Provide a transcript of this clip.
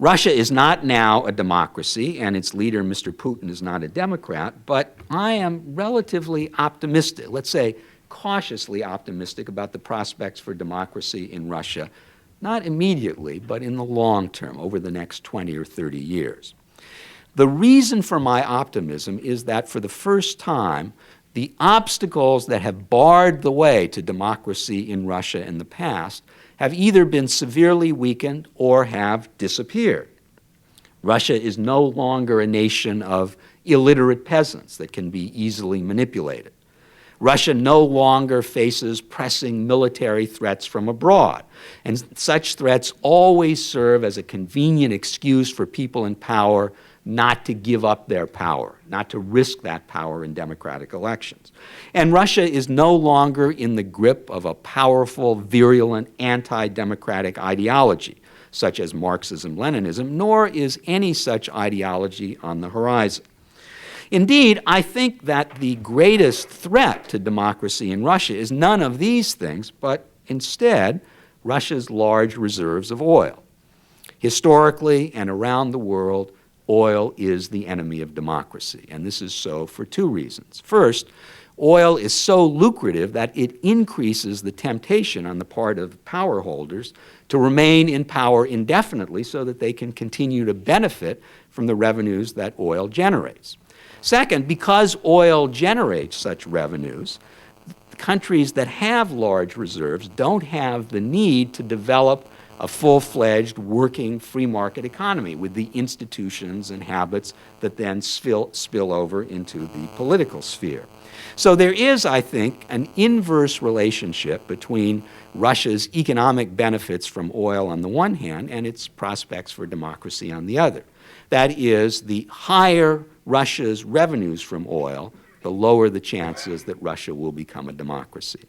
Russia is not now a democracy, and its leader, Mr. Putin, is not a Democrat, but I am relatively optimistic, let's say cautiously optimistic about the prospects for democracy in Russia, not immediately, but in the long term, over the next 20 or 30 years. The reason for my optimism is that for the first time, the obstacles that have barred the way to democracy in Russia in the past have either been severely weakened or have disappeared. Russia is no longer a nation of illiterate peasants that can be easily manipulated. Russia no longer faces pressing military threats from abroad, and such threats always serve as a convenient excuse for people in power not to give up their power, not to risk that power in democratic elections. And Russia is no longer in the grip of a powerful, virulent, anti-democratic ideology, such as Marxism-Leninism, nor is any such ideology on the horizon. Indeed, I think that the greatest threat to democracy in Russia is none of these things, but instead Russia's large reserves of oil. Historically and around the world, oil is the enemy of democracy, and this is so for two reasons. First, oil is so lucrative that it increases the temptation on the part of power holders to remain in power indefinitely so that they can continue to benefit from the revenues that oil generates. Second, because oil generates such revenues, countries that have large reserves don't have the need to develop a full-fledged working free market economy with the institutions and habits that then spill over into the political sphere. So there is, I think, an inverse relationship between Russia's economic benefits from oil on the one hand and its prospects for democracy on the other. That is, the higher Russia's revenues from oil, the lower the chances that Russia will become a democracy.